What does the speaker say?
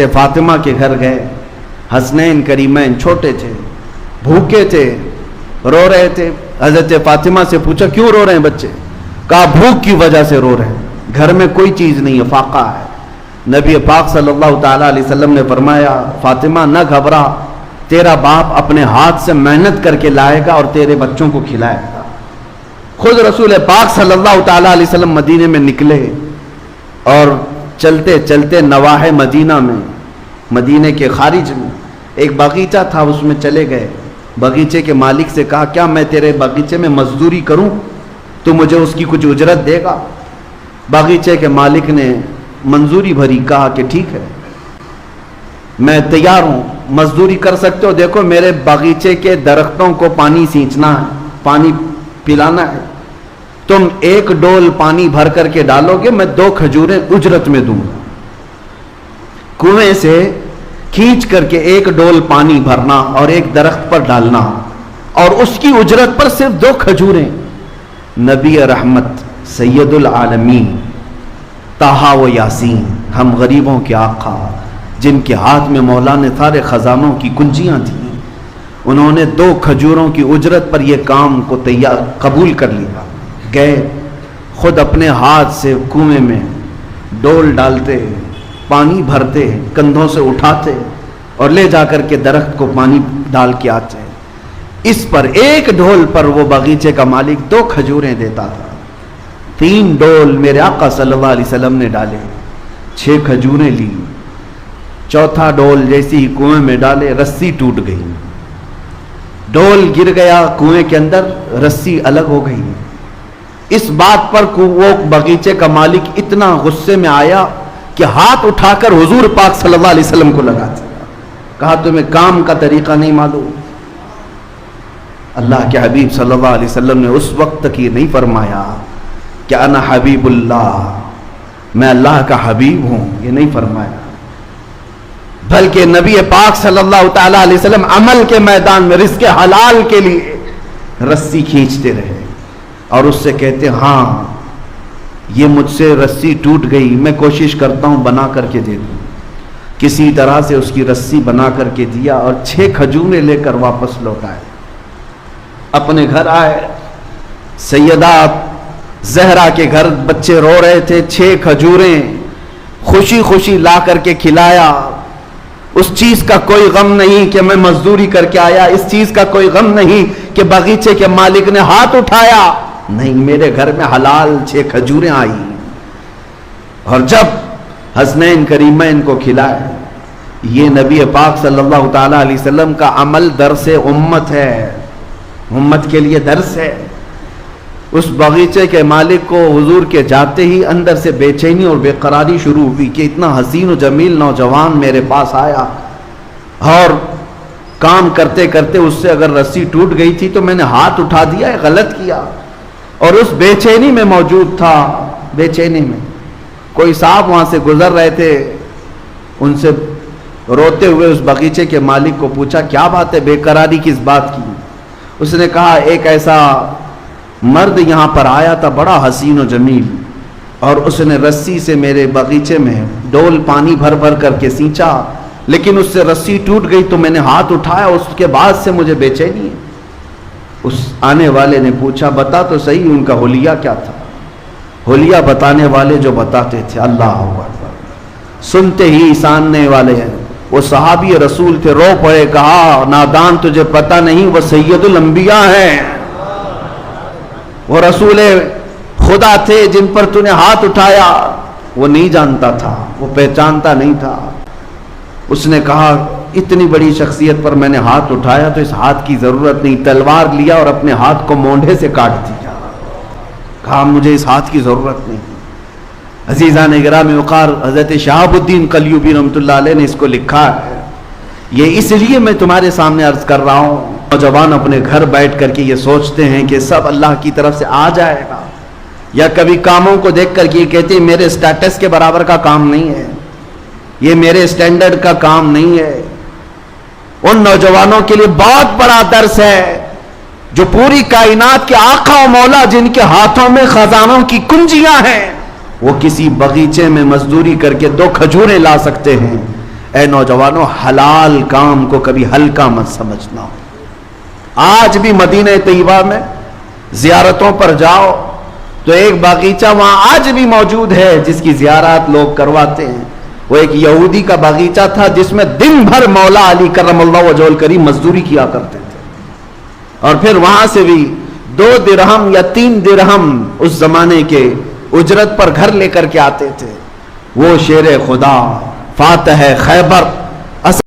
حضرت فاطمہ کے گھر گئے. حسنین کریمین چھوٹے تھے, بھوکے تھے, رو رہے تھے. حضرت فاطمہ سے پوچھا کیوں رو رہے ہیں بچے؟ کہا بھوک کی وجہ سے رو رہے ہیں, گھر میں کوئی چیز نہیں ہے, فاقہ ہے. نبی پاک صلی اللہ تعالیٰ علیہ وسلم نے فرمایا فاطمہ نہ گھبرا, تیرا باپ اپنے ہاتھ سے محنت کر کے لائے گا اور تیرے بچوں کو کھلائے گا. خود رسول پاک صلی اللہ تعالیٰ علیہ وسلم مدینے میں نکلے اور چلتے چلتے نواحِ مدینہ میں, مدینے کے خارج میں ایک باغیچہ تھا, اس میں چلے گئے. باغیچے کے مالک سے کہا کیا میں تیرے باغیچے میں مزدوری کروں, تو مجھے اس کی کچھ اجرت دے گا؟ باغیچے کے مالک نے منظوری بھری, کہا کہ ٹھیک ہے میں تیار ہوں, مزدوری کر سکتے ہو. دیکھو میرے باغیچے کے درختوں کو پانی سینچنا ہے, پانی پلانا ہے, تم 1 ڈول پانی بھر کر کے ڈالو گے, میں 2 کھجوریں اجرت میں دوں گا. کنویں سے کھینچ کر کے 1 ڈول پانی بھرنا اور ایک درخت پر ڈالنا, اور اس کی اجرت پر صرف 2 کھجوریں. نبی رحمت سید العالمین طٰہٰ و یاسین, ہم غریبوں کے آقا, جن کے ہاتھ میں مولا نے سارے خزانوں کی کنجیاں تھیں, انہوں نے 2 کھجوروں کی اجرت پر یہ کام کو قبول کر لیا. گئے خود اپنے ہاتھ سے کنویں میں ڈول ڈالتے, پانی بھرتے, کندھوں سے اٹھاتے اور لے جا کر کے درخت کو پانی ڈال کے آتے. اس پر 1 ڈول پر وہ باغیچے کا مالک 2 کھجوریں دیتا تھا. 3 ڈول میرے آقا صلی اللہ علیہ وسلم نے ڈالے, 6 کھجوریں لی. 4تھا ڈول جیسے ہی کنویں میں ڈالے, رسی ٹوٹ گئی, ڈول گر گیا کنویں کے اندر, رسی الگ ہو گئی. اس بات پر وہ باغیچے کا مالک اتنا غصے میں آیا کہ ہاتھ اٹھا کر حضور پاک صلی اللہ علیہ وسلم کو لگا دیا. کہا تمہیں کام کا طریقہ نہیں معلوم؟ اللہ کے حبیب صلی اللہ علیہ وسلم نے اس وقت تک یہ نہیں فرمایا کہ انا حبیب اللہ, میں اللہ کا حبیب ہوں, یہ نہیں فرمایا, بلکہ نبی پاک صلی اللہ تعالیٰ علیہ وسلم عمل کے میدان میں رزق حلال کے لیے رسی کھینچتے رہے اور اس سے کہتے ہاں یہ مجھ سے رسی ٹوٹ گئی, میں کوشش کرتا ہوں بنا کر کے دے دوں. کسی طرح سے اس کی رسی بنا کر کے دیا اور 6 کھجوریں لے کر واپس لوٹائے. اپنے گھر آئے, سیدہ زہرا کے گھر بچے رو رہے تھے, 6 کھجوریں خوشی خوشی لا کر کے کھلایا. اس چیز کا کوئی غم نہیں کہ میں مزدوری کر کے آیا, اس چیز کا کوئی غم نہیں کہ باغیچے کے مالک نے ہاتھ اٹھایا, نہیں, میرے گھر میں حلال 6 کھجوریں آئی. اور جب حسنین کریمین کو کھلائے, یہ نبی پاک صلی اللہ تعالیٰ علیہ وسلم کا عمل درس امت ہے, امت کے لیے درس ہے. اس باغیچے کے مالک کو حضور کے جاتے ہی اندر سے بے چینی اور بے قراری شروع ہوئی کہ اتنا حسین و جمیل نوجوان میرے پاس آیا اور کام کرتے کرتے اس سے اگر رسی ٹوٹ گئی تھی تو میں نے ہاتھ اٹھا دیا, غلط کیا. اور اس بے چینی میں موجود تھا, بے چینی میں کوئی صاحب وہاں سے گزر رہے تھے, ان سے روتے ہوئے اس باغیچے کے مالک کو پوچھا کیا بات ہے, بے قراری کس بات کی؟ اس نے کہا ایک ایسا مرد یہاں پر آیا تھا بڑا حسین و جمیل, اور اس نے رسی سے میرے باغیچے میں ڈول پانی بھر بھر کر کے سینچا, لیکن اس سے رسی ٹوٹ گئی تو میں نے ہاتھ اٹھایا, اس کے بعد سے مجھے بے چینی ہے. اس آنے والے نے پوچھا بتا تو صحیح ان کا حلیہ کیا تھا؟ حلیہ بتانے والے جو بتاتے تھے, اللہ اکبر, سنتے ہی ساننے والے ہیں, وہ صحابی رسول تھے, رو پڑے, کہا نادان تجھے پتہ نہیں وہ سید الانبیاء ہیں, وہ رسول خدا تھے جن پر تو نے ہاتھ اٹھایا. وہ نہیں جانتا تھا, وہ پہچانتا نہیں تھا. اس نے کہا اتنی بڑی شخصیت پر میں نے ہاتھ اٹھایا تو اس ہاتھ کی ضرورت نہیں, تلوار لیا اور اپنے ہاتھ کو مونڈھے سے کاٹ دیا. کہا مجھے اس ہاتھ کی ضرورت نہیں. عزیزان گرامی وقار, حضرت شہاب الدین قلیوبی رحمۃ اللہ علیہ نے اس کو لکھا ہے. یہ اس لیے میں تمہارے سامنے عرض کر رہا ہوں, نوجوان اپنے گھر بیٹھ کر کے یہ سوچتے ہیں کہ سب اللہ کی طرف سے آ جائے گا, یا کبھی کاموں کو دیکھ کر کے یہ کہتے ہیں میرے سٹیٹس کے برابر کا کام نہیں ہے, یہ میرے سٹینڈرڈ کا کام نہیں ہے. ان نوجوانوں کے لیے بہت بڑا درس ہے جو پوری کائنات کے آقا و مولا جن کے ہاتھوں میں خزانوں کی کنجیاں ہیں, وہ کسی باغیچے میں مزدوری کر کے 2 کھجوریں لا سکتے ہیں, اے نوجوانوں حلال کام کو کبھی ہلکا مت سمجھنا. آج بھی مدینہ طیبہ میں زیارتوں پر جاؤ تو ایک باغیچہ وہاں آج بھی موجود ہے جس کی زیارات لوگ کرواتے ہیں. وہ ایک یہودی کا باغیچہ تھا جس میں دن بھر مولا علی کرم اللہ وجہہ الکریم مزدوری کیا کرتے تھے, اور پھر وہاں سے بھی 2 درہم یا 3 درہم اس زمانے کے اجرت پر گھر لے کر کے آتے تھے. وہ شیر خدا فاتح خیبر